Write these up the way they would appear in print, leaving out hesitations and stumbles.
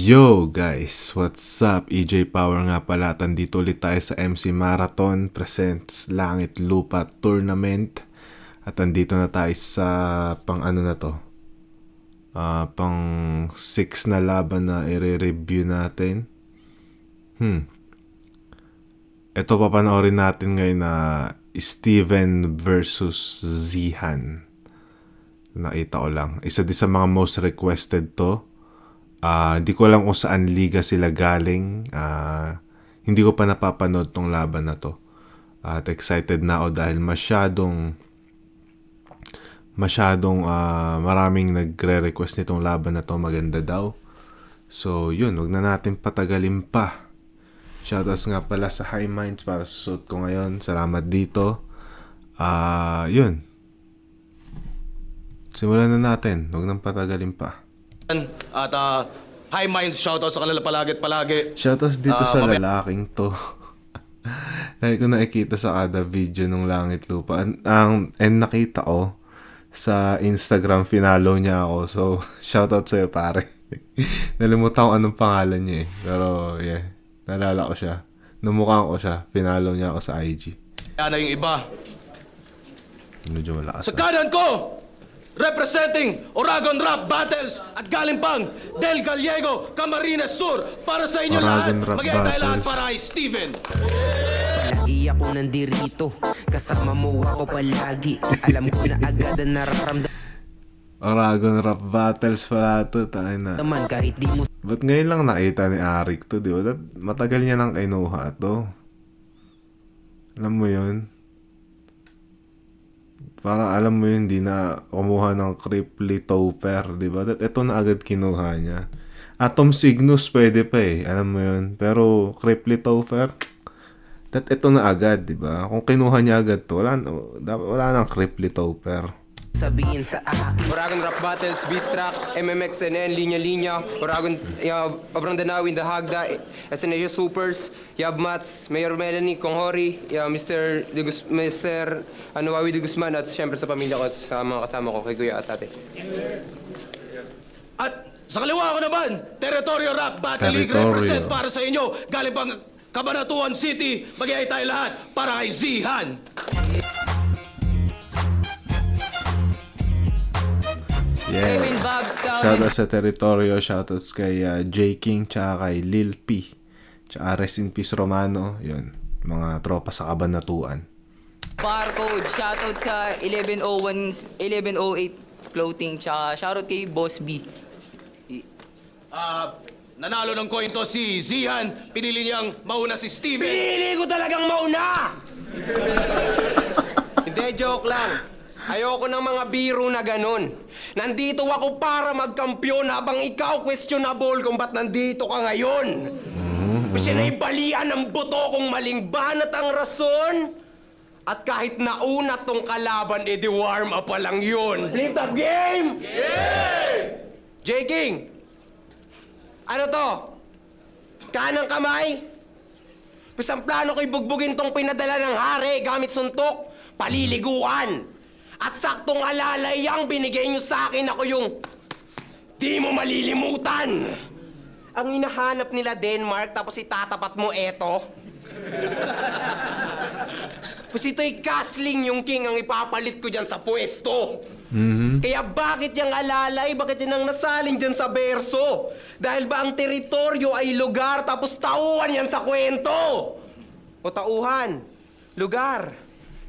Yo guys, what's up? EJ Power nga pala. Tandito ulit tayo sa MC Marathon presents Langit Lupa Tournament. At andito na tayo sa pang ano na to, pang 6 na laban na i-review natin. Ito papanoorin natin ngayon na Steven versus Zihan. Nakita ko lang. Isa din sa mga most requested to. Hindi ko alam kung saan liga sila galing. Hindi ko pa napapanood tong laban na to. At excited na ako dahil masyadong maraming nagre-request nitong laban na to. Maganda daw. So yun, wag na natin patagalin pa. Shoutouts nga pala sa High Minds para sa suot ko ngayon. Salamat dito. Yun. Simulan na natin. Wag nang patagalin pa. At High Minds, shoutout sa kanila palagi. Shoutouts dito sa lalaking to. Lagi ko nakikita sa kada video ng Langit Lupa. And nakita ko sa Instagram, finalo niya ako. So, shoutout sa'yo pare. Nalimutan ko anong pangalan niya eh. Pero yeah, nalala ko siya. Namukhaan ko siya. Finalo niya ako sa IG. Yan na yung iba. Medyo malakas. Sa kanan ko, representing Oragon Rap Battles at galing pang Del Gallego, Camarines Sur. Para sa inyo Oragon lahat, Rap mag-iintay lahat Battles. para kay Steven. Palagi ako nandirito, kasama mo ako palagi. Alam ko na agad ang nararamdaman Oragon Rap Battles pala ito. Tayo na. kahit di mo Ba't ngayon lang nakita ni Arik to, di ba? Matagal niya nang kinuha to. Alam mo yun? Parang alam mo yun, hindi na kumuha ng Cripply Topher, di ba? Ito na agad kinuha niya. Atom Cygnus pwede pa eh, alam mo yun. Pero Cripply Topher, ito na agad, di ba? Kung kinuha niya agad to, wala nang Cripply Topher. sabihin sa akin. Oragon Rap Battles, Beast-Track, MMXNN, Linya-Linya, Oragon, Abrang Danawin, The Hagda, SNA Supers, Yab Mats, Mayor Melanie, Konghori, Mr. Wawi de Guzman, at siyempre sa pamilya ko, sa mga kasama ko, kay Kuya at Ate. At sa kaliwa ko naman, Territorio Rap Battle League Territorio. represent para sa inyo. Galing pang Cabanatuan City, mag-iintay lahat para kay Zihan. Yeah. Kevin Bobs County. Shoutouts sa Territorio, shoutouts kay J. King, tsaka kay Lil P. Tsaka rest in peace Romano. Yun, mga tropa sa Kabanatuan. Bar Code. Shoutout sa 1101, 1108 Clothing. Tsaka shoutout kay Boss B. Nanalo ng coin to si Zihan. Pinili niyang mauna si Steven. Pinili ko talagang mauna! Hindi, joke lang. Ayoko ng mga biro na ganun. Nandito ako para magkampiyon habang ikaw questionable kung ba't nandito ka ngayon. Sinaibalian ng buto kung maling banat ang rason. At kahit nauna tong kalaban, edi warm up pa lang yun. Flip top game! Yeah! J. King, ano to? Kanang kamay? Pues ang plano ko'y bugbugin tong pinadala ng hari gamit suntok, paliliguan. At saktong alalay ang binigay nyo sa akin, ako yung di mo malilimutan. Ang hinahanap nila Denmark, tapos itatapat mo eto. Pues ito'y Castling yung king ang ipapalit ko dyan sa pwesto. Kaya bakit yung alalay, bakit yan ang nasalin dyan sa berso? Dahil ba ang teritoryo ay lugar, tapos tauhan yan sa kwento? O tauhan, lugar.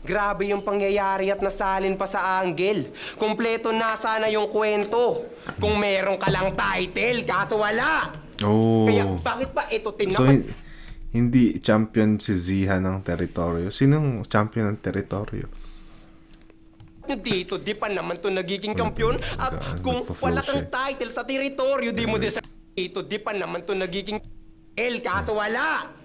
Grabe yung pangyayari at nasalin pa sa angle. Kompleto na sana yung kwento. Kung meron ka lang title, kaso wala. Oh. Kaya bakit pa ito So, tinapat? hindi champion si Zihan ng Territorio. Sinong champion ng Territorio? Dito, di pa naman to nagiging kampyon. At kung nagpa-flow wala siya. kang title sa teritoryo, di mo deserve. Dito, di pa naman to nagiging kaso wala.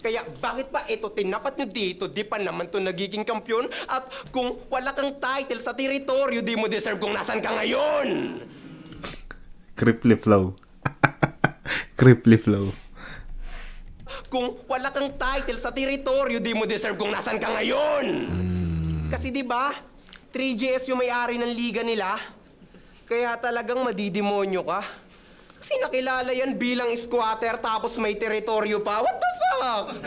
Kaya bakit pa ito tinapat nyo dito, di pa naman to nagiging kampyon? At kung wala kang title sa teritoryo, di mo deserve kung nasan ka ngayon. Cripply Flow. Cripply Flow. Kung wala kang title sa teritoryo, di mo deserve kung nasan ka ngayon. Kasi di ba 3JS yung may-ari ng liga nila. Kaya talagang madidemonyo ka. Kasi nakilala yan bilang squatter tapos may teritoryo pa. What the fuck?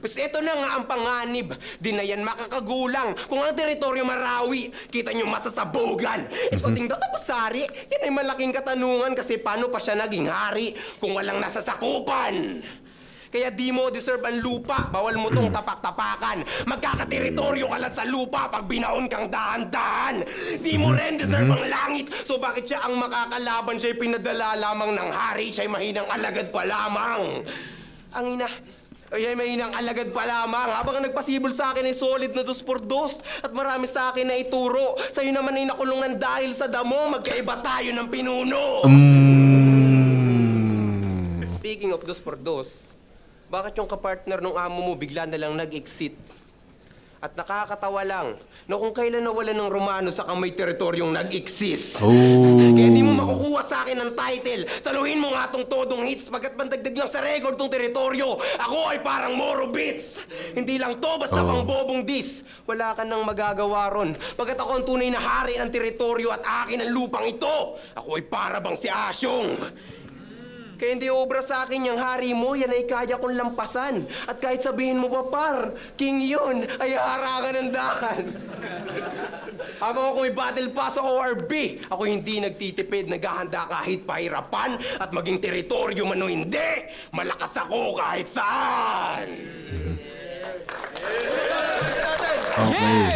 Basta ito na nga ang panganib. Di na yan makakagulang. Kung ang teritoryo Marawi, kita nyo masasabugan. Iskuting tapos sari, yan ay malaking katanungan kasi paano pa siya naging hari kung walang nasasakupan. Kaya di mo deserve ang lupa, bawal mo tong tapak-tapakan. Magkakateritoryo ka lang sa lupa pag binaon kang dahan-dahan. Di mo rin deserve ang langit, so bakit siya ang makakalaban? Siya'y pinadala lamang ng hari, siya'y mahinang alagad pa lamang. Ang ina, ay mahinang alagad pa lamang. Habang ang nagpasibol sa akin ay solid na 2x2 at marami sa akin na ituro. Sa'yo naman ay nakulong ng dahil sa damo, magkaiba tayo ng pinuno. Speaking of 2x2, bakit yung kapartner ng amo mo bigla na lang nag-exit? At nakakatawa lang na kung kailan nawala ng Romano sa kamay teritoryong nag-exist. Kaya di mo makukuha sa akin ng title. Saluhin mo nga tong todong hits pagkat pandagdag lang sa record tong teritoryo. Ako ay parang Moro Beats. Hindi lang to basta pang bobong dis. Wala ka nang magagawa ron. Pagkat ako ang tunay na hari ng teritoryo at akin ang lupang ito. Ako ay para bang si Asyong. Kaya hindi obra sa akin yung hari mo, yan ay kaya kong lampasan. At kahit sabihin mo pa, par, king yun, ay harangan ng dahan. Habang ako may battle pass sa ORB, ako hindi nagtitipid, naghahanda kahit pahirapan at maging teritoryo man o hindi. Malakas ako kahit saan.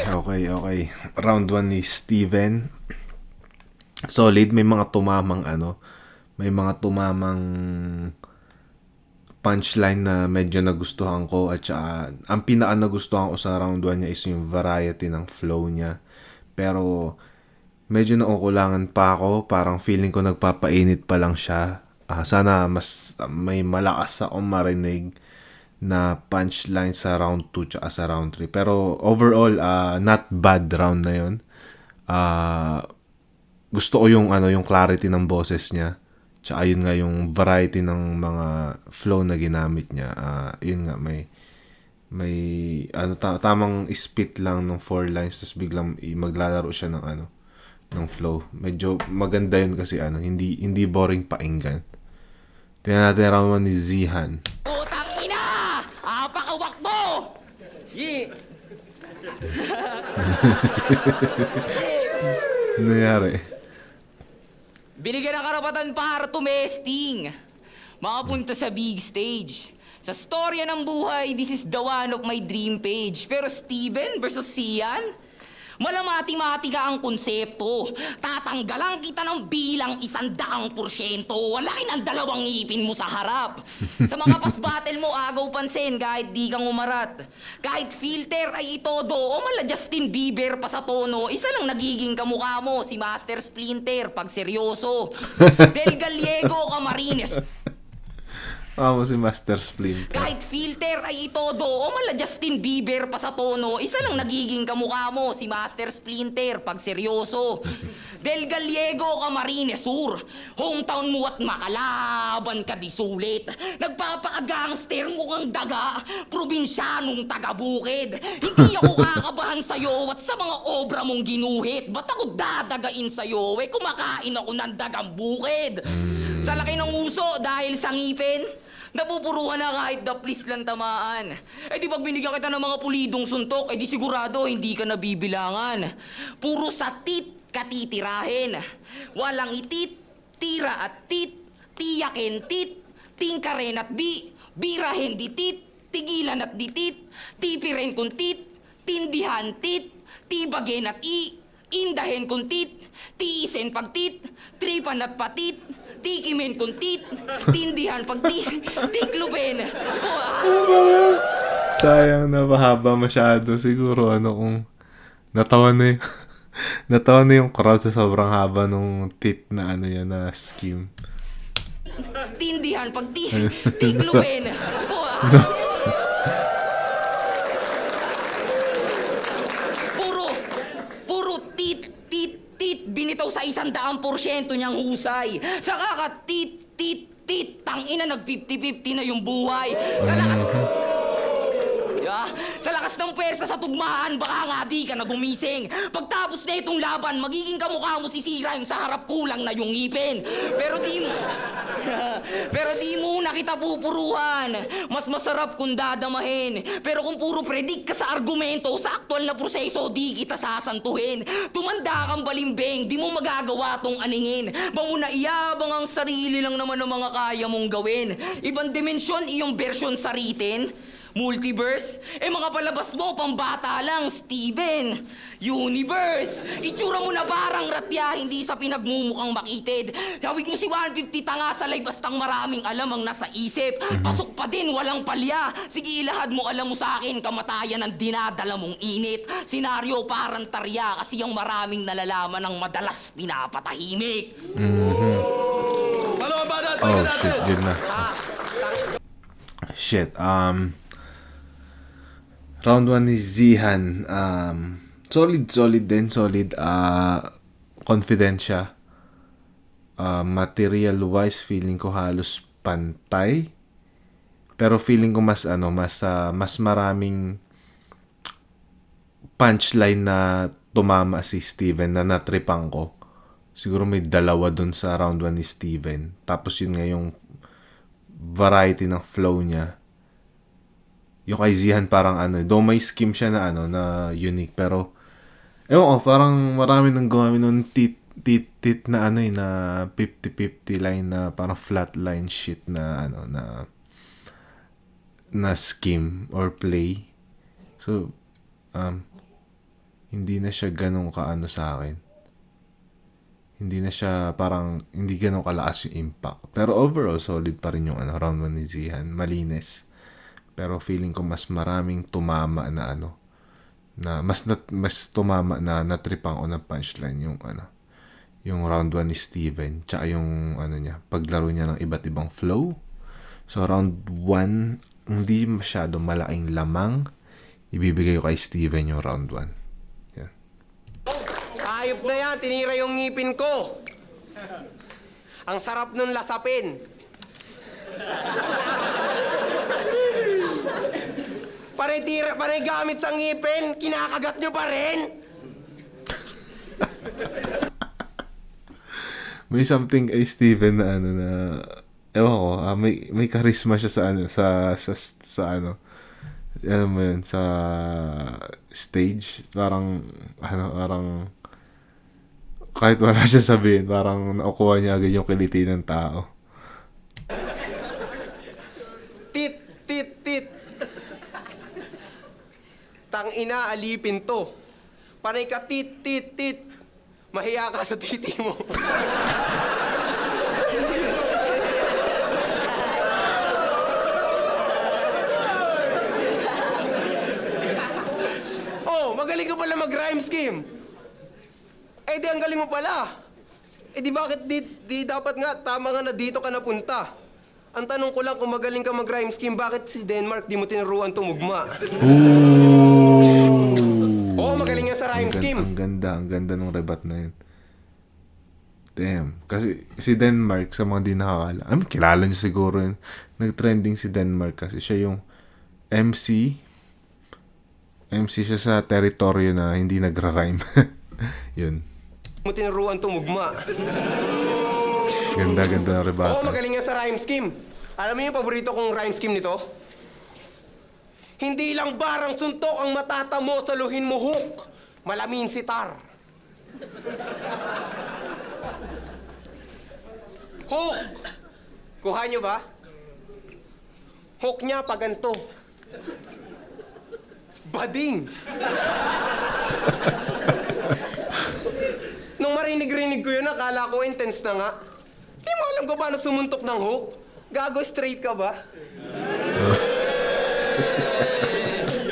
Okay. Round 1 ni Steven. Solid, may mga tumamang punchline na medyo nagustuhan ko at saka ang pinaka nagustuhan ko sa round 1 niya is yung variety ng flow niya. Pero medyo nakukulangan pa ako, parang feeling ko nagpapainit pa lang siya. Sana mas may malakas akong marinig na punchline sa round 2 tsaka sa round 3. Pero overall, not bad round na yun. Gusto ko yung clarity ng boses niya. Tsaka yun nga yung variety ng mga flow na ginamit niya. Yun nga, may tamang spit lang ng 4 lines tapos biglang maglalaro siya ng flow. Medyo maganda yun kasi hindi boring pakinggan. Tingnan natin round 1 ni Zihan. Putang ina! Apakawak mo! Yeah! Ano nangyari? Binigyan ng karapatan para tumesting. Makapunta sa big stage. Sa storya ng buhay, this is the one of my dream page. Pero Steven versus Sian, malamati-matika ang konsepto. Tatanggalan kita ng bilang 100%. Ang laki ng 2 ngipin mo sa harap. Sa mga pas battle mo, agaw pansin kahit di kang umarat. Kahit filter ay itodo o mala Justin Bieber pa sa tono, isa lang nagiging kamukha mo, si Master Splinter pag seryoso. Del Gallego Camarines. Mo si Master Splinter. Kahit filter ay itodo o mala Justin Bieber pa sa tono, isa lang nagiging kamukha mo, si Master Splinter pag seryoso. Del Gallego Camarines Sur, hometown mo at makalaban ka di sulit. Nagpapaka-gangster mo kang daga, probinsyanong taga-bukid. Hindi ako kakabahan sa'yo at sa mga obra mong ginuhit. Ba't ako dadagain sa'yo? Kumakain ako ng dagang bukid. Sa laki ng uso dahil sa ngipin, napupuruhan na kahit daplis lang tamaan. Di pag binigyan kita ng mga pulidong suntok, di sigurado hindi ka nabibilangan. Puro sa tit katitirahin. Walang itit, tira at tit, tiyakin tit, tingkaren at birahin di tit, tigilan at di tit, tipiren kung tit, tindihan tit, tibagen at indahin kung tit, tiisen pag tit, tripan at patit, tikimen kung tit, tindihan pag tikluben. Sayang, napahaba masyado. Siguro kung natawa na yung crowd sa sobrang haba nung tit na na scheme. Tindihan pag tikluben. Puro tit, binitaw sa 100% niyang husay. Sa kakatit, tangina nag 50-50 na yung buhay. Sa lakas... Sa lakas ng pwersa sa tugmaan, baka nga di ka na gumising. Pagtapos na itong laban, magiging kamukha mo si C-Rhyme sa harap kulang na yung ngipin. Pero di mo... Pero di muna kita pupuruhan. Mas masarap kung dadamahin. Pero kung puro predict ka sa argumento, sa aktual na proseso, di kita sasantuhin. Tumanda kang balimbing, di mo magagawa tong aningin. Banguna iyabang ang sarili lang naman ng mga kaya mong gawin. Ibang dimensyon, iyong version saritin. Multiverse? Mga palabas mo, pambata lang, Steven. Universe! Itsura mo na parang ratya, hindi sa pinagmumukhang makitid. Hawig mo si 150 tanga sa live, bastang maraming alam ang nasa isip. Pasok pa din, walang palya. Sige, ilahad mo, alam mo sa akin, kamatayan ang dinadala mong init. Senaryo parang tarya, kasi yung maraming nalalaman ang madalas pinapatahimik. Ano ba natin? Oh, shit, yun na. Shit, round 1 ni Zihan, solid din, confident siya. Material-wise, feeling ko halos pantay. Pero feeling ko mas maraming punchline na tumama si Steven na natripan ko. Siguro may 2 dun sa round 1 ni Steven. Tapos yun nga yung variety ng flow niya. Yung kay Zihan parang though may scheme siya na na unique, pero ewan ko, parang marami nang gumamit ng tit na na 50-50 line na parang flat line shit na na scheme or play. So hindi na siya ganun sa akin. Hindi na siya parang hindi ganun kalakas yung impact. Pero overall solid pa rin yung round 1 ni Zihan, malinis. Pero feeling ko mas maraming tumama na na mas tumama na natripan ko ng punchline yung round 1 ni Steven, tsaka yung niya, paglaro niya ng iba't ibang flow. So round 1 hindi masyado malaking lamang, ibibigay ko kay Steven yung round 1. Yan. Ayop na yan, tinira yung ngipin ko. Ang sarap nun lasapin. Panay gamit sa ngipin, kinakagat nyo pa rin? May something kay Steven na ewan ko, may charisma siya sa alam mo yun, sa stage. Parang kahit wala siya sabihin, parang nakukuha niya agad yung kiliti ng tao. Tit. Tangina, alipin to. Panay ka tit. Mahiya ka sa titi mo. Oh, magaling ka pala mag-rhyme scheme. Di ang galing mo pala. Di bakit di dapat nga, tama nga na dito ka napunta. Ang tanong ko lang, kung magaling ka mag-rhyme scheme, bakit si Denmark di mo tinuruan tumugma? Oo, magaling nga sa rhyme scheme. Ang ganda ng rebat na yun. Damn. Kasi si Denmark, sa mga di nakakala, kilala niyo siguro yun. Nag-trending si Denmark kasi siya yung MC siya sa teritoryo na hindi nagra-rhyme. Yun. Mo tinuruan tumugma. Ganda ng rebata. Oo, magaling nga sa rhyme scheme. Alam mo yung paborito kong rhyme scheme nito? Hindi lang barang suntok ang matatamo, saluhin mo hook. Malamin sitar. Hook! Kuha nyo ba? Hook niya pa ganito. Bading! Nung marinig-rinig ko yun, akala ko intense na nga. Di mo alam ko paano sumuntok ng hook? Gago, straight ka ba?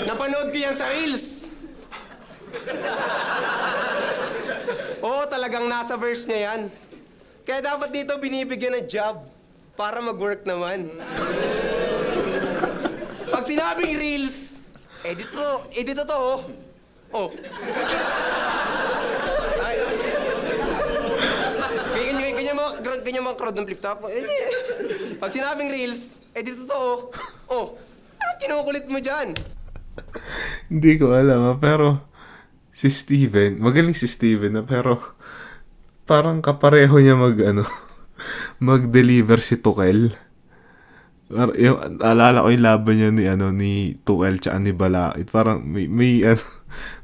Napanood ko yan sa Reels. Oo, talagang nasa verse niya yan. Kaya dapat dito binibigyan ng job para mag-work naman. Pag sinabing Reels, edit to, oh. Oh. Ay. Ganyan mga crowd ng flip-top. Pag sinabing Reels, dito to, oh. Oh. Anong kinukulit mo dyan? Hindi ko alam pero si Steven, magaling si Steven na pero parang kapareho niya mag-deliver si Tuchel. Yung, alala ko yung laban niya ni Tuchel tsaka ni Balakid. Parang may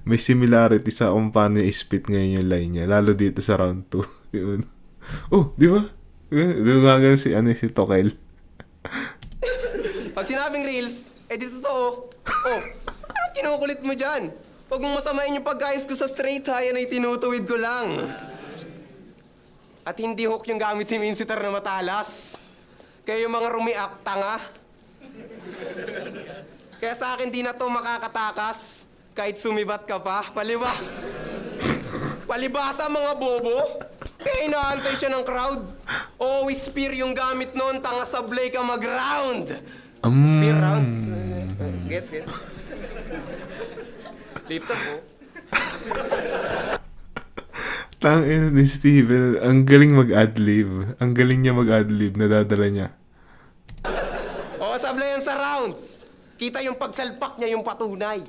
may similarity sa kung paano i-spit ngayon yung line niya. Lalo dito sa round 2. Yun. Oh, di ba? Di ba ganun si Tuchel? Pag sinabing reels, di totoo. Oh, anong kinukulit mo dyan? Huwag mong masamain yung pagkayos ko sa straight ha, yan ay tinutuwid ko lang. At hindi hook yung gamit ni Minsitar na matalas. Kaya yung mga rumiak, tanga. Kaya sa akin di na to makakatakas. Kahit sumibat ka pa, palibasa mga bobo. Kaya inaantay siya ng crowd. Oh, spear yung gamit noon, tanga sablay ka mag-round. Spear round. Gets? Lift up po. Tangina ni Steven, ang galing mag-adlib. Ang galing niya mag-adlib, nadadala niya. Oo, sablay yan sa rounds. Kita yung pagsalpak niya yung patunay.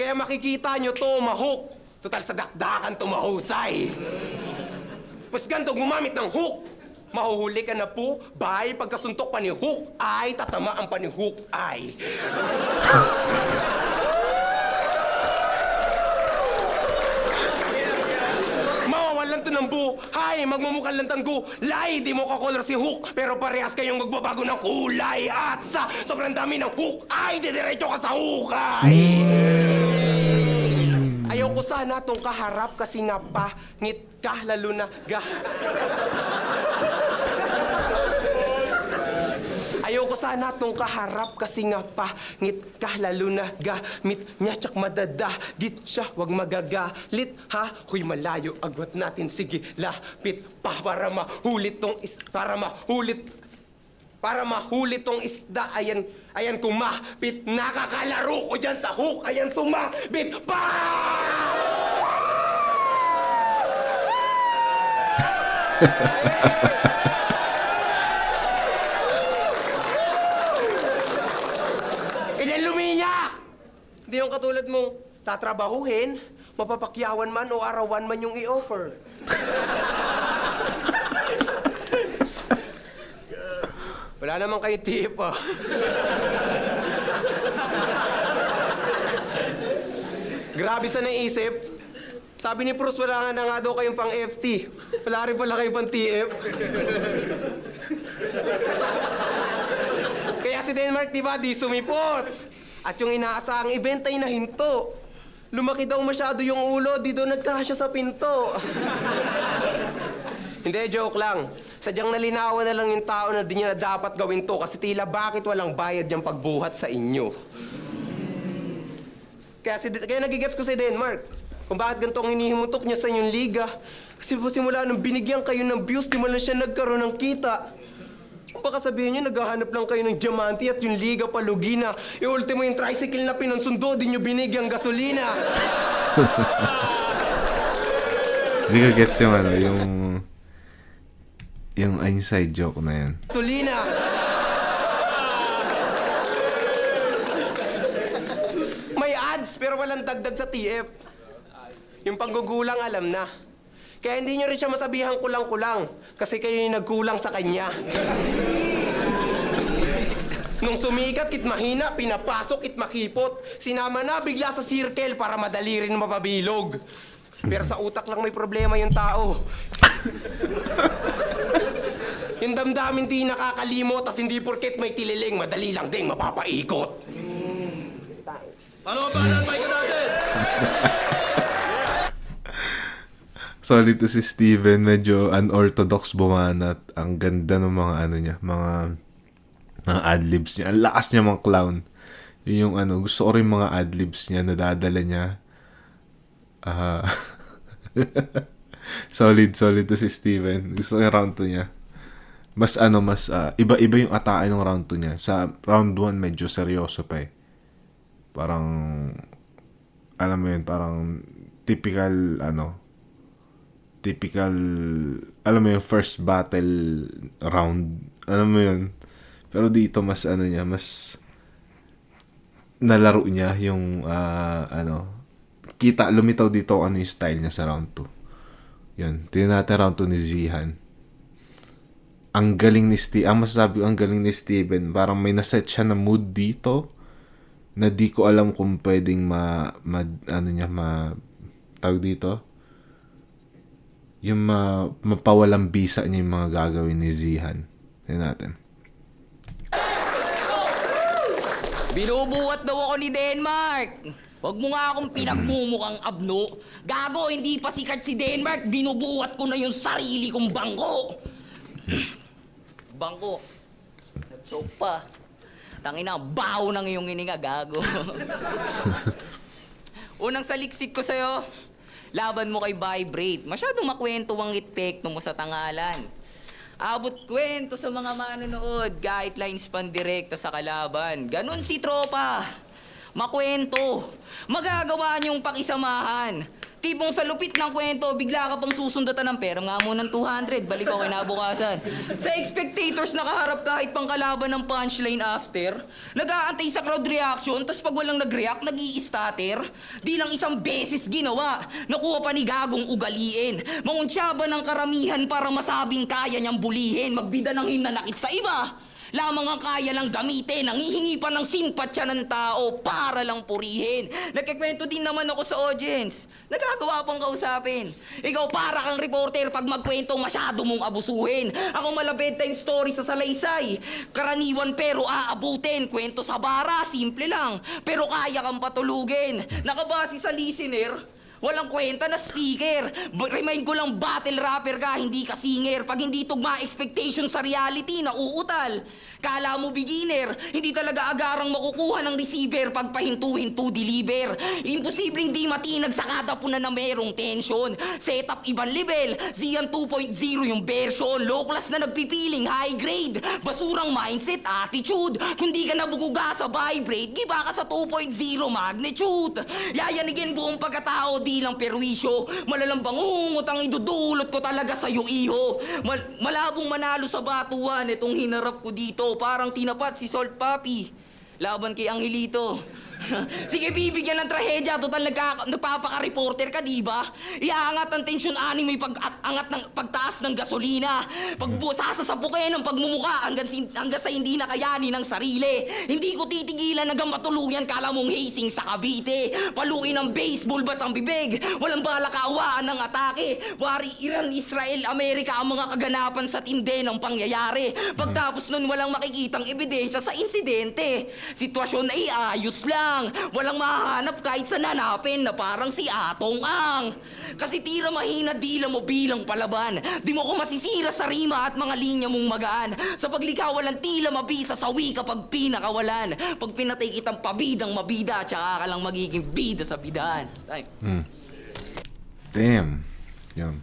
Kaya makikita nyo to, mahook. Total sa dakdakan to mahusay. Mas ganito, gumamit ng hook. Mahuhuli ka na po, bye. Pagkasuntok pa ni hook ay, tatamaan pa ni hook ay. Mawawalan to ng buhay, magmumukha lang tanggo. Lay, di mo kakolor si Hook, pero parehas kayong magbabago ng kulay. At sa sobrang dami ng hook, ay, didiretso ka sa hukay. Ayaw ko sana tong kaharap kasi nga pangit ka, lalo na Ayaw ko sana tong kaharap kasi nga pangit ka, lalo na gamit niya tsak madadagit siya, wag magagalit ha. Huy, malayo agwat natin, sige lapit pa para mahulit tong tong isda. Ayan kumapit, nakakalaro ko dyan sa hook, ayan sumabit pa! Ganyan luminya! Hindi yung katulad mong tatrabahuhin, mapapakyawan man o arawan man yung i-offer. Wala naman kayo tip, ah. Grabe sa naisip. Sabi ni Bruce, wala nga na nga daw kayong pang FT. Wala rin pala kayong pang TF. Kaya si Denmark, di ba, di sumipot. At yung inaasahang event ay nahinto. Lumaki daw masyado yung ulo, di daw nagkasya sa pinto. Hindi, joke lang. Sadyang nalinawan na lang yung tao na di niya na dapat gawin to kasi tila bakit walang bayad niyang pagbuhat sa inyo. Kaya nagigets ko si Denmark kung bakit ganito ang hinihimutok niya sa inyong liga. Kasi po simula nung binigyan kayo ng views, di man lang siya nagkaroon ng kita. Kung baka sabihin niya, naghahanap lang kayo ng diamante at yung liga palugi na. Ultimo yung tricycle na pinansundo, di niyo binigyang gasolina. Hindi ka gets yung inside joke na yan. Gasolina! May ads pero walang dagdag sa TF. Yung panggugulang alam na. Kaya hindi nyo rin siya masabihang kulang-kulang kasi kayo yung nagkulang sa kanya. Nung sumikat, kit mahina, pinapasok, kit makipot. Sinama na bigla sa circle para madali rin mapabilog. Pero sa utak lang may problema yung tao. Yung damdamin di nakakalimot at hindi porket may tililing, madali lang ding mapapaikot. Ano ba ang mic natin? Solid to si Steven, medyo unorthodox bumanat. Ang ganda ng mga mga adlibs niya. Ang lakas niya mga clown. Yun yung gusto ko rin mga adlibs niya, nadadala niya. Solid to si Steven. Gusto ko yung round 2 niya. Mas iba-iba yung atake ng round 2 niya. Sa round 1 medyo seryoso pa eh. Parang alam mo yun, parang typical alam mo yung first battle round. Alam mo yun. Pero dito mas nalaro niya yung lumitaw dito ano yung style niya sa round 2. Yun, tingnan natin round 2 ni Zihan. Ang galing ni masasabi ko, ang galing ni Steven. Parang may naset siya na mood dito na di ko alam kung pwedeng tawag dito. Yung mapawalang bisa niya yung mga gagawin ni Zihan. Tingnan natin. Binubuhat daw ako ni Denmark. Huwag mo nga akong pinagmumukhang abno. Gago, hindi pa sikat si Denmark. Binubuhat ko na yung sarili kong bangko. Bangko. Nag-choke pa. Tangina, baho ng iyong hininga, gago. Unang saliksik ko sa'yo, laban mo kay Vibrate. Masyadong makwento ang epekto mo sa tangalan. Abot kwento sa mga manonood, guidelines pandirekta sa kalaban. Ganon si tropa. Makwento. Magagawa niyong pakisamahan. Tipong sa lupit ng kwento, bigla ka pang susundatan ng pera nga mo ng 200, balik ako kinabukasan. Sa spectators nakaharap kahit pang kalaban ng punchline after, nag-aantay sa crowd reaction, tas pag walang nag-react, nag-i-statter. Di lang isang beses ginawa, nakuha pa ni Gagong ugaliin. Manguntsaba ng karamihan para masabing kaya niyang bulihin, magbida ng hinanakit sa iba. Lamang ang kaya lang gamitin, nangihingi pa ng simpatya ng tao para lang purihin. Nagkikwento din naman ako sa audience. Nagagawa pang kausapin. Ikaw para kang reporter pag magkwento masyado mong abusuhin. Ako mala bedtime story sa salaysay. Karaniwan pero aabutin. Kwento sa bara, simple lang. Pero kaya kang patulugin. Nakabase sa listener, walang kwenta na speaker. Remind ko lang, battle rapper ka, hindi ka singer. Pag hindi tugma expectation sa reality, nauutal. Kala mo beginner, hindi talaga agarang makukuha ng receiver pag pahinto-hinto deliver. Imposibleng di matinag sa kada puna na merong tension. Setup ibang level, Zian 2.0 yung version. Low class na nagpipiling high grade. Basurang mindset, attitude. Kung di ka nabuguga sa vibrate, giba ka sa 2.0 magnitude. Yayanigin buong pagkatao, di lang perwisyo. Malalang bangungot ang idudulot ko talaga sa'yo, iho. Malabong manalo sa batuan itong hinarap ko dito. Parang tinapat si Salt Papi laban kay Angelito. Sige, bibigyan ng trahedya. Total nagpapaka-reporter ka, di ba? Iaangat ang tensyon anime pag-angat ng pagtaas ng gasolina. Sasasapukin ng pagmumuka hanggang sa hindi na kayanin ng sarili. Hindi ko titigilan hanggang matuluyan kala mong hazing sa Cavite. Paluin ng baseball bat ang bibig. Walang bala kaawaan ng atake. Wari Iran, Israel, Amerika ang mga kaganapan sa tinde ng pangyayari. Pagtapos nun walang makikitang ebidensya sa insidente. Sitwasyon ay ayos lang. Walang mahanap kahit sa nanapin na parang si Atong Ang. Kasi tira mahina dila mo bilang palaban. Di mo ko masisira sa rima at mga linya mong magaan. Sa paglikaw walang tila mabisa sa wika pag pinakawalan. Pag pinatay kitang pabidang mabida, tsaka ka lang magiging bida sa bidahan. Damn. Yun.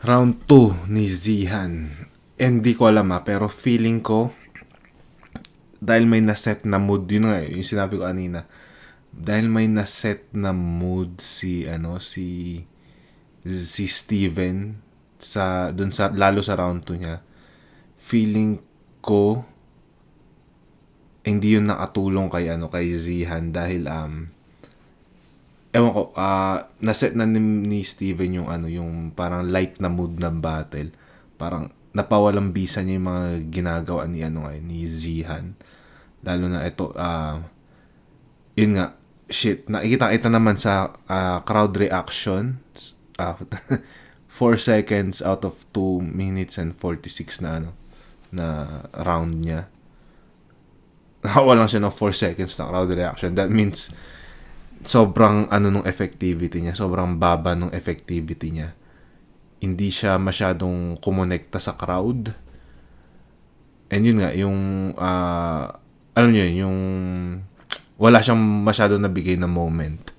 Round 2 ni Zihan. Hindi ko alam pero feeling ko dahil may naset na mood, yun nga, yung sinabi ko kanina, dahil may naset na mood si Steven lalo sa round 2 niya, feeling ko hindi yun nakatulong kay Zihan dahil ewan ko, naset na ni Steven yung parang light na mood ng battle, parang napawalang bisa niya yung mga ginagawa ni Zihan. Lalo na ito, yun nga, nakikita naman sa crowd reaction, 4 seconds out of 2 minutes and 46 na round niya. Nakawalan siya ng 4 seconds na crowd reaction. That means, sobrang nung effectivity niya, sobrang baba nung effectivity niya. Hindi siya masyadong kumonekta sa crowd. And yun nga, yung alam nyo yun, yung wala siyang masyadong nabigay na moment.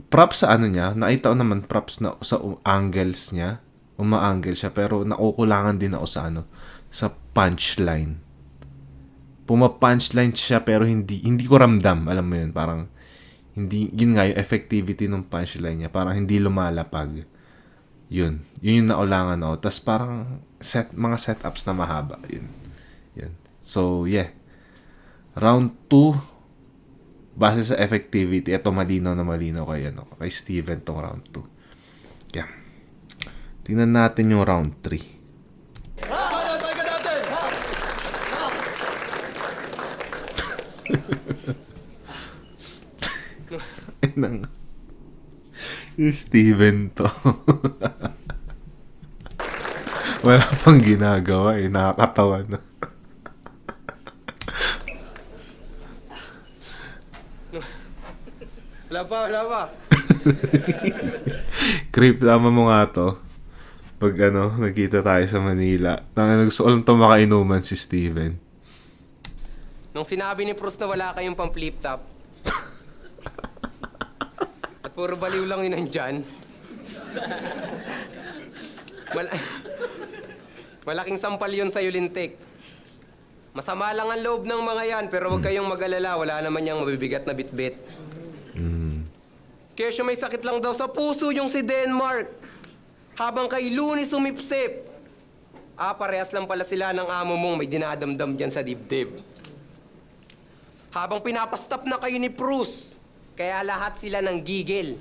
Props sa niya, nakita ko naman props na sa angles niya, uma-angle siya, pero nakukulangan din ako sa punchline. Puma-punchline siya pero hindi ko ramdam, alam mo yun, parang hindi, yun nga yung effectivity ng punchline niya, parang hindi lumalapag. Yun yung naulangan ako. Tapos parang mga setups na mahaba, yun. So, yeah. Round 2, base sa effectivity, ito malinaw na malinaw kay Steven tong round 2. Yeah. Tingnan natin yung round 3. Balikan natin! Yung Steven to. Wala pang ginagawa nakakatawa na. Wala pa. Creep, tama mo nga to. Pag nagkita tayo sa Manila. Gusto ko lang to makainuman si Steven. Nung sinabi ni Bruce na wala kayong pang flip top, at puro baliw lang yun nandyan, malaking sampal yun sa'yo, Lintik. Masama lang ang loob ng mga yan, pero huwag kayong mag-alala, wala naman yung mabibigat na bitbit. Kesyo may sakit lang daw sa puso yung si Denmark. Habang kay Looney sumipsip. Parehas lang pala sila ng amo mong may dinadamdam dyan sa dibdib. Habang pinapastap na kayo ni Bruce, kaya lahat sila nang gigil.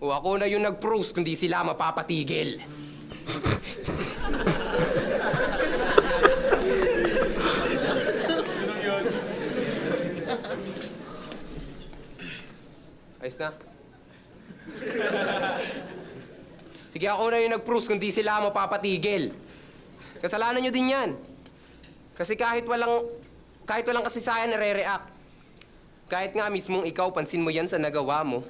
O ako na yung nag-Bruce, kundi sila mapapatigil. Ayos na? Sige, ako na yung nag-Bruce, kundi sila mapapatigil. Kasalanan nyo din yan. Kasi kahit walang kasaysayan, nare-react. Kahit nga mismong ikaw, pansin mo yan sa nagawa mo.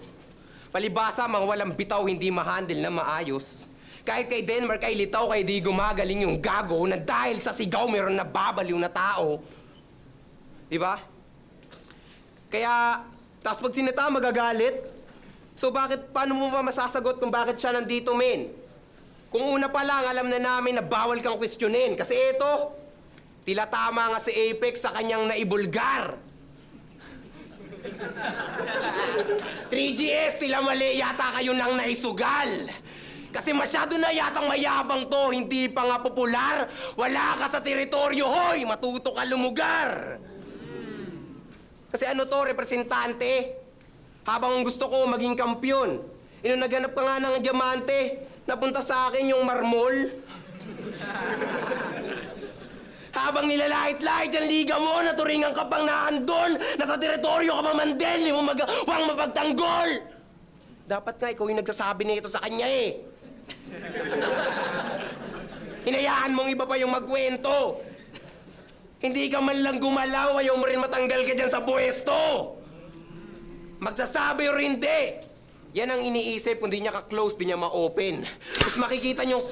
Palibasa, mga walang bitaw, hindi ma-handle na maayos. Kahit kay Denmark, kay Litaw, kay di gumagaling yung gago na dahil sa sigaw, meron na babaliw na tao. Diba? Kaya, tapos pag sinita, magagalit. So paano mo pa masasagot kung bakit siya nandito, men? Kung una pa lang, alam na namin na bawal kang questionin. Kasi ito, tila tama nga si Apex sa kanyang naibulgar. 3GS, tila mali yata kayo nang naisugal. Kasi masyado na yatang mayabang to, hindi pa nga popular. Wala ka sa teritoryo, hoy! Matuto ka lumugar! Kasi ano to, representante? Habang gusto ko maging kampyon, naganap ka nga ng diamante, napunta sa akin yung marmol. Habang nilalait-lait ang liga mo, naturingan ka pang naandon, nasa teritoryo ka pa man din, hindi mo magawang mapagtanggol. Dapat nga ikaw yung nagsasabi nito sa kanya eh. Hinayaan mong iba pa yung magkwento. Hindi ka man lang gumalaw, ayaw mo rin matanggal ka dyan sa pwesto. Magsasabi o hindi. Yan ang iniisip, kung di niya ka-close, di niya ma-open. Tapos makikita niyo...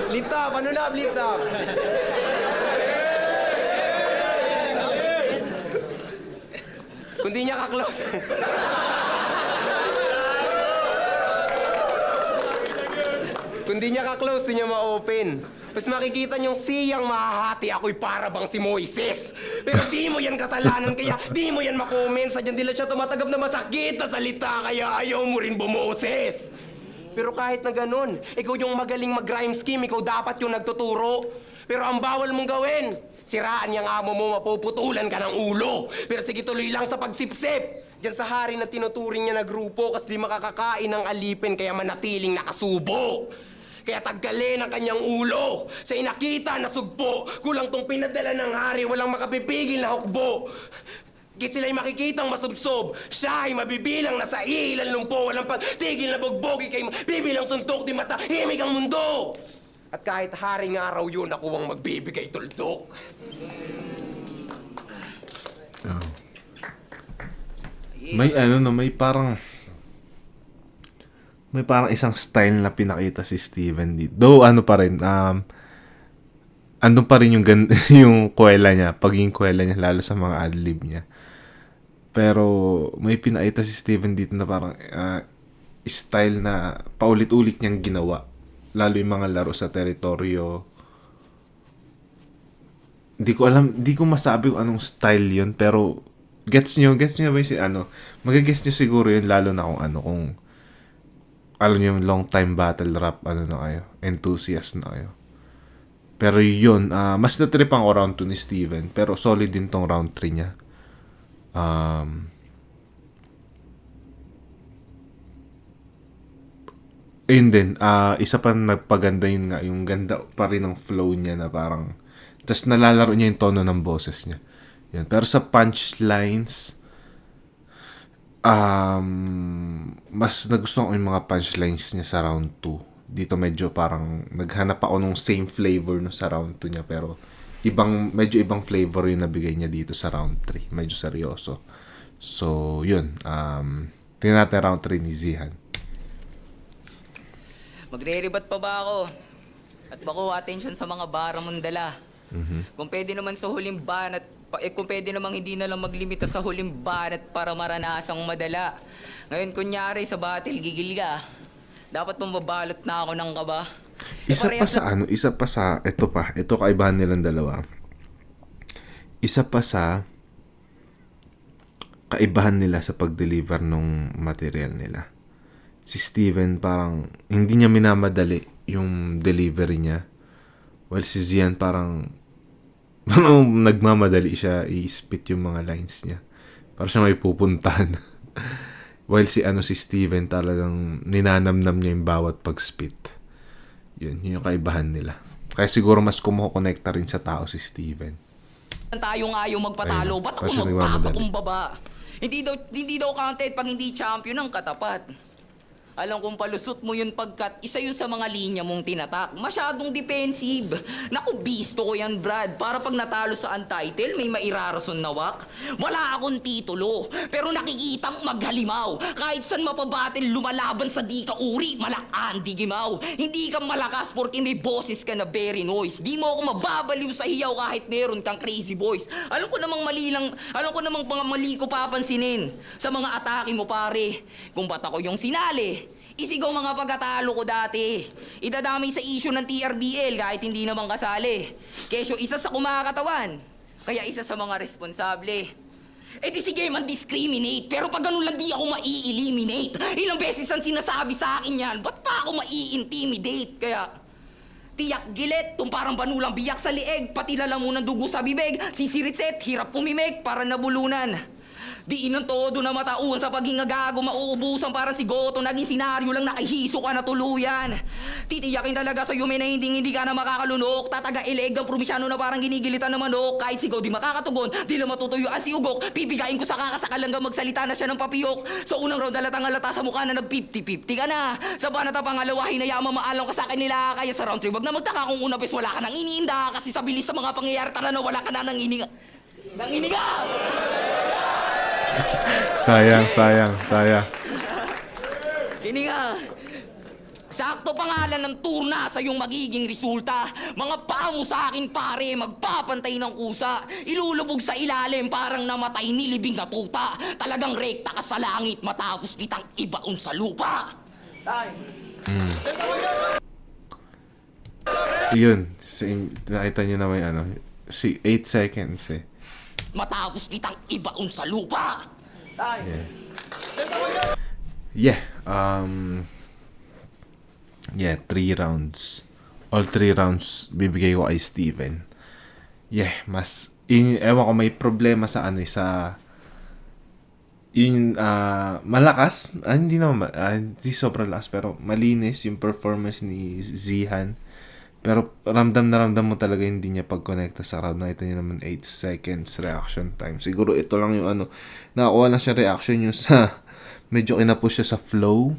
Lift up, ano na, lift up? Kung di niya ka-close... Kung di niya ka-close, di niya ma-open. Tapos makikita niyong siyang mahahati, ako'y para bang si Moises. Pero di mo yan kasalanan, kaya di mo yan makomment. Sadyan nila siya tumatagap na masakit na salita, kaya ayaw mo rin bumoses. Pero kahit na ganun, ikaw yung magaling mag-rhyme scheme, ikaw dapat yung nagtuturo. Pero ang bawal mong gawin, siraan yung amo mo, mapuputulan ka ng ulo. Pero sige, tuloy lang sa pagsipsip. Diyan sa hari na tinuturing niya na grupo, kasi di makakakain ng alipin, kaya manatiling nakasubo. Kaya taggalin ang kanyang ulo. Sa inakita na sugpo, kulang tong pinadala ng hari, walang makapipigil na hukbo. Kit sila'y makikitang masubsob, siya ay mabibilang na sa ilan lumpo, walang pagtigil na bugbogi kay bibilang suntok, di matahimik ang mundo. At kahit haring araw yun, ako ang magbibigay tuldok. Oh. May parang isang style na pinakita si Steven dito. Though pa rin, andun pa rin yung kwela niya, pagiging kwela niya, lalo sa mga adlib niya. Pero may pinakita si Steven dito na parang style na paulit-ulit niyang ginawa. Lalo yung mga laro sa teritoryo. Hindi ko masabi kung anong style yun, pero gets nyo ba yung magagets nyo siguro yun, lalo na kung alam niyo yung long time battle rap, na kayo, enthusiast na kayo. Pero yun, mas natripan ko round 2 ni Steven. Pero solid din tong round 3 niya. Ayun din, isa pa nagpaganda yun nga, yung ganda pa rin ng flow niya na parang, tas nalalaro niya yung tono ng boses niya. Yun. Pero sa punchlines, mas nagustuhan ko yung mga punchlines niya sa round 2. Dito medyo parang naghanap ako nung same flavor no sa round 2 niya, pero medyo ibang flavor yung nabigay niya dito sa round 3. Medyo seryoso. So, yun. Tingnan natin round 3 ni Zihan. Magre-rebat pa ba ako? At bako attention sa mga bara mong dala. Kung pwede naman sa huling banat, kung pwede namang hindi na lang maglimita sa huling banat para maranasang madala. Ngayon kunyari sa battle gigil ka. Dapat mababalot na ako ng kaba. Isa pa sa, ito kaibahan nilang dalawa. Isa pa sa kaibahan nila sa pag-deliver ng material nila. Si Steven parang hindi niya minamadali yung delivery niya. While si Zian parang nagmamadali siya i-spit yung mga lines niya. Para siya may pupuntahan. While si Steven talagang ninanamnam niya yung bawat pag-spit. Yun yung kaibahan nila. Kaya siguro mas kumukonekta rin sa tao si Steven. Tayong ayaw magpatalo, ba't ako magpapakumbaba? Hindi daw counted pag hindi champion ang katapat. Alam kong palusot mo yun pagkat isa yun sa mga linya mong tinatak. Masyadong defensive. Naku, bisto ko yan, Brad. Para pag natalo sa untitle, may mairarason na wak. Wala akong titulo, pero nakikitang maghalimaw. Kahit saan mapabatil, lumalaban sa di ka uri, malakaan di gimaw. Hindi ka malakas porque may boses ka na very noise. Di mo ako mababaliw sa hiyaw kahit meron kang crazy voice. Alam ko namang mga mali ko papansinin sa mga atake mo, pare. Kung ba't ako yung sinali, isigaw mga pagkatalo ko dati. Idadamay sa issue ng TRBL kahit hindi naman kasali. Kesyo isa sa kumakatawan, kaya isa sa mga responsable. Eh di sige man discriminate, pero pag ganun lang di ako mai-eliminate. Ilang beses ang sinasabi sa akin yan, ba't pa ako mai-intimidate? Kaya tiyak gilit, tung parang banulang biyak sa lieg, pati lalamunan dugo sa bibig. Si Siritset, hirap pumimik para nabulunan. Di inang todo na matauhan sa paging agago, mauubusan para si Goto. Naging senaryo lang nakahiso ka na tuluyan. Titiyakin talaga sa yume na hindi ka na makakalunok. Tataga-ileg ng probisyano na parang ginigilitan ng manok. Kahit sigaw di makakatugon, di lang matutuyuan si Ugok. Pipigain ko sa kakasakal hanggang magsalita na siya ng papiyok. Sa unang round halatang halata sa mukha na nag-50-50 ka na. Sa banat na pangalawa, hinayaan mamaalam ka sa akin nila. Kaya sa round 3, wag na magtaka kung una pes wala ka nang iniinda. Kasi sa bilis sa mga pangyayari, tala na wala ka na nang ininga. Sayang. Hininga. Sakto pangalan ng turna sa iyong magiging resulta. Mga pamo sa akin pare, magpapantay ng kusa. Ilulubog sa ilalim parang namatay nilibing na tuta. Talagang rekta ka sa langit matapos kitang ibaon sa lupa. Yun, nakita niyo na may 8 seconds eh. Matapos kitang ibaon sa lupa. Yeah, 3 rounds. All 3 rounds bibigay ko kay Steven. Yeah, ewan ko may problema sa malakas. Hindi sobrang lakas pero malinis yung performance ni Zihan. Pero ramdam mo talaga hindi niya pag-connecta sa crowd. Nakita niya naman 8 seconds reaction time. Siguro ito lang yung nakakuha lang siya reaction yung sa medyo kinapush siya sa flow.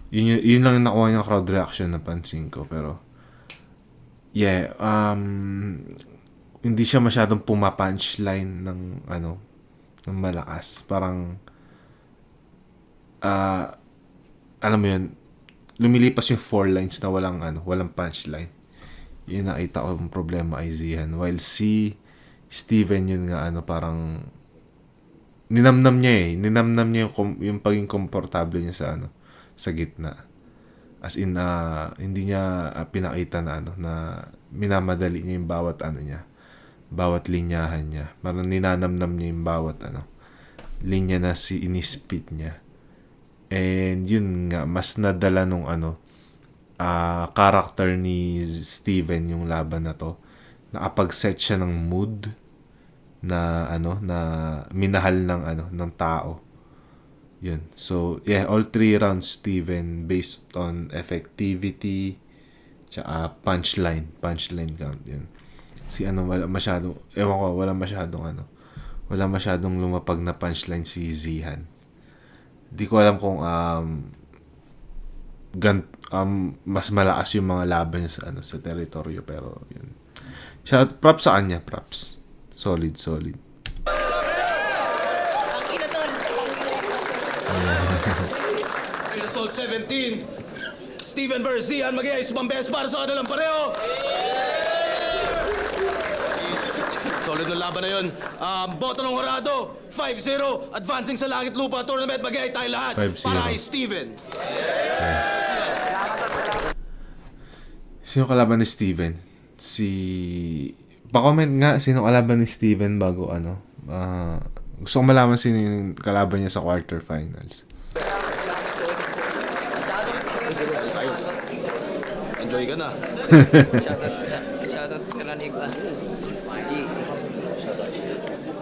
Yun lang yung nakuha niyang crowd reaction na pansin ko. Pero yeah, hindi siya masyadong pumapunchline ng malakas. Parang alam mo yun, lumilipas yung 4 lines na walang punchline. Yun nakita ko yung problema ay Zihan. While si Steven yun nga parang ninamnam niya yung paging komportable niya sa gitna. As in hindi niya pinakita na minamadali niya yung bawat linyahan niya. Parang ninanamnam niya yung bawat linya na inispit niya. And yun nga, mas nadala nung character ni Steven yung laban na to. Nakapag-set siya ng mood na na minahal ng tao. Yun. So, yeah, all 3 rounds Steven based on effectivity tsaka punchline count. Yun. Si wala masyadong wala masyadong lumapag na punchline si Zihan. Di ko alam kung mas malakas yung mga laban niya sa teritoryo, pero yun. Props sa kanya, props. Solid. Ang kinatol. Assault 17. Steven versus Zihan, mag-iayos pambes para sa kanilang pareho. Solid na laban na yun. Boto ng Horado, 5-0. Advancing sa Langit Lupa Tournament, mag-iay tayo lahat 5-0. para kay Steven. Sino kalaban ni Steven? Pa-comment nga sino kalaban ni Steven bago gusto ko malaman sino yung kalaban niya sa quarterfinals. Enjoy ka na. Shoutout ka na, Nick.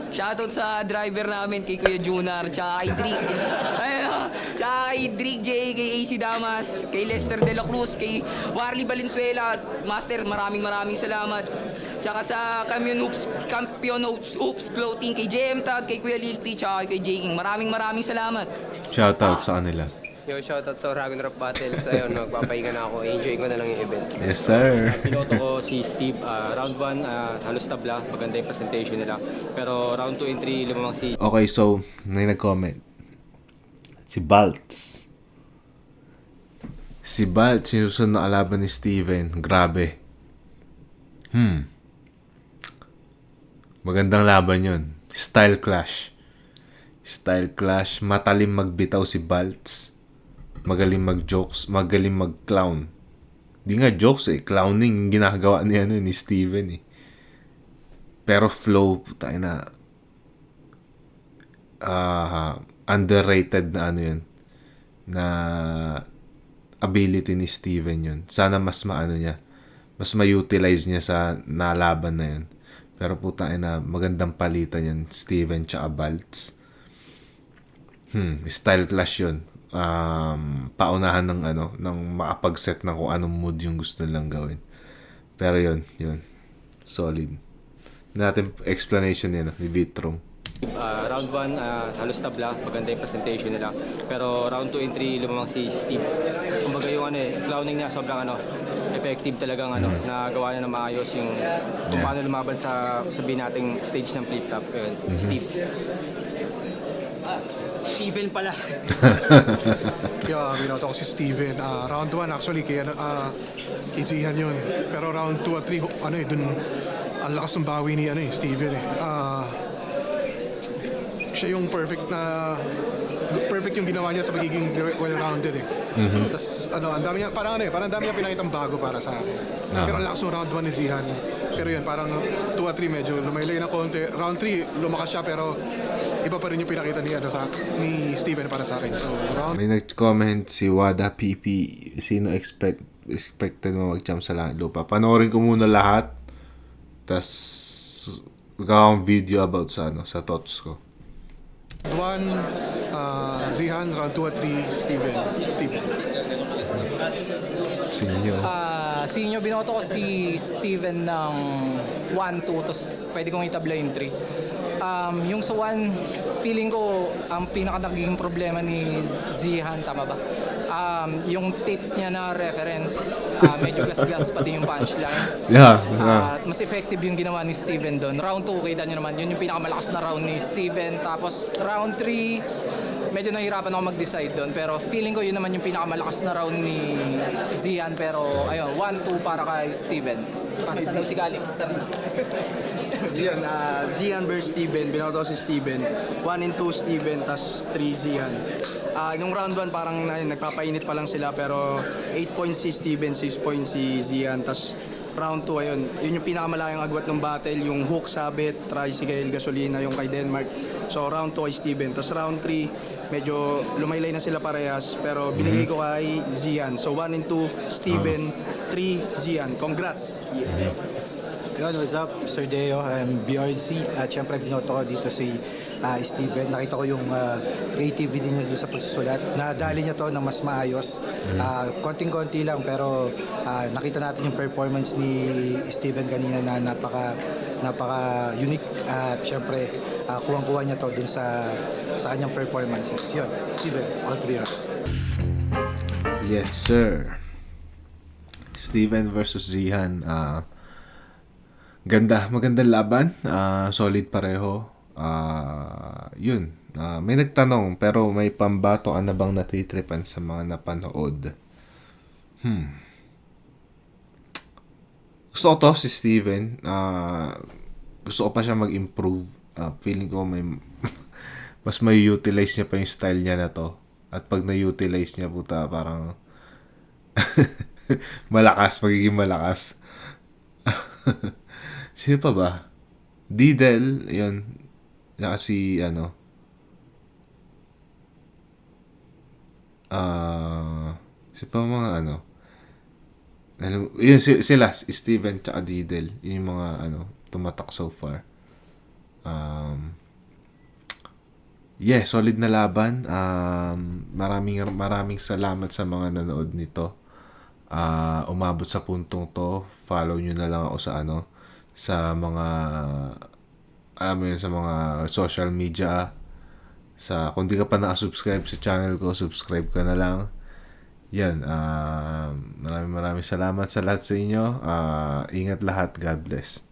Shoutout sa driver namin kay Kuya Junar, tsaka kay Drig. Tsaka kay Drig J, kay AC Damas, kay Lester De La Cruz, kay Warly Valenzuela. Master, maraming salamat. Tsaka sa Campion Hoops Clothing, kay JM Tag, kay Kuya Lilty, tsaka kay J King. Maraming salamat. Shoutout sa kanila. Yo, shoutout sa Oragon Rap Battles. Ayun, magpapahinga na ako. Enjoy ko na lang yung event. Yes, sir. Piloto ko si Steve. Round 1, halos tabla. Maganda yung presentation nila. Pero round 2 and 3, lumamang si Okay, so, may nag-comment. Si Baltz, yung susunod na kalaban ni Steven. Grabe. Magandang laban yun. Style clash. Matalim magbitaw si Baltz. Magaling mag-jokes. Magaling mag-clown. Di nga jokes clowning yung ginagawa ni Steven Pero flow, tayo na underrated na yun. Na ability ni Steven yun. Sana mas mas ma-utilize niya sa nalaban na yun. Pero puta na magandang palitan yun, Steven tsaka Baltz. Style clash yun. Paunahan ng makapag-set na kung anong mood yung gusto nilang gawin. Pero yun. Solid. Natin explanation ni Vitrom. round 1, halos tabla. Maganda yung presentation nila. Pero round 2 and 3, lumamang si Steve. Kumbaga yung clowning niya sobrang effective talagang nagawa niya na maayos yung kung paano lumaban sa sabihin nating stage ng flip top. Steve. Steven pala. Yeah, binoto ko si Steven. Round 1 actually kay Zihan yun. Pero round 2 at 3 dun ang lakas ng bawi ni Steven siya yung perfect yung ginawa niya sa pagiging well-rounded Tapos ang dami niya parang dami niya pinakitang bago para sa akin. Pero ang lakas ng round 1 ni Zihan. Pero yun parang 2 at 3 medyo lumaylay na konti. Round 3 lumakas siya pero iba pa rin yung pinakita ni Steven para sa akin. So May nag-comment si Wada PP. Sino expected mo mag-jump sa Langit Lupa? Panoorin ko muna lahat. Tas gagawa akong video about sa thoughts ko. 1, Zihan, round 2 at 3, Steven. Sinyo. Binoto ko si Steven ng 1-2, tapos pwede kong itabla yung 3. Yung sa 1, feeling ko ang pinaka naging problema ni Zihan, tama ba? Yung tape niya na reference, medyo gas-gas pati yung punchline. Yeah. Mas effective yung ginawa ni Steven doon. Round 2, kita nyo naman, yun yung pinakamalakas na round ni Steven. Tapos round 3, medyo nahirapan ako mag-decide doon. Pero feeling ko yun naman yung pinakamalakas na round ni Zihan. Pero ayun, 1-2 para kay Steven. Pasta daw si Calix. Yun, Zihan versus Steven. Binoto si Steven. 1 and 2 Steven, tas 3 Zihan. Nung round 1 parang nagpapainit pa lang sila pero 8 points si Steven, 6 points si Zihan. Tas round 2 ayun, yun yung pinakamalayong agwat ng battle, yung hook sabit, tricycle, gasolina, yung kay Denmark. So round 2 kay Steven. Tas round 3, medyo lumaylay na sila parehas. Pero binigay ko kay Zian. So 1 and 2, Steven. 3, Zian. Congrats! Yeah. Yun, what's up? Sir Deo, I'm BRC. At syempre, binoto ko dito si Steven. Nakita ko yung creativity niya doon sa pagsusulat. Nadali niya to ng mas maayos. Konting-konti lang, pero nakita natin yung performance ni Steven kanina na napaka-unique. At syempre, kuwang-kuwa niya to doon sa kanyang performances. Yun, Steven, all 3 rounds. Yes, sir. Steven versus Zihan. Magandang laban. Solid pareho. Yun. May nagtanong, pero may pambato ka na bang natitripan sa mga napanood? Gusto ko to si Steven. Gusto ko pa siya mag-improve. Feeling ko mas may utilize niya pa yung style niya na to. At pag na-utilize niya, puta, parang magiging malakas. Sino pa ba? Didel, yun. Si si pa mga yun sila, Steven tsaka Didel. Yun yung mga tumatak so far. Solid na laban. Maraming salamat sa mga nanood nito. Umabot sa puntong to. Follow nyo na lang ako sa mga sa mga social media. Kung di ka pa na-subscribe sa channel ko, subscribe ka na lang. Yan. Maraming salamat sa lahat sa inyo. Ingat lahat. God bless.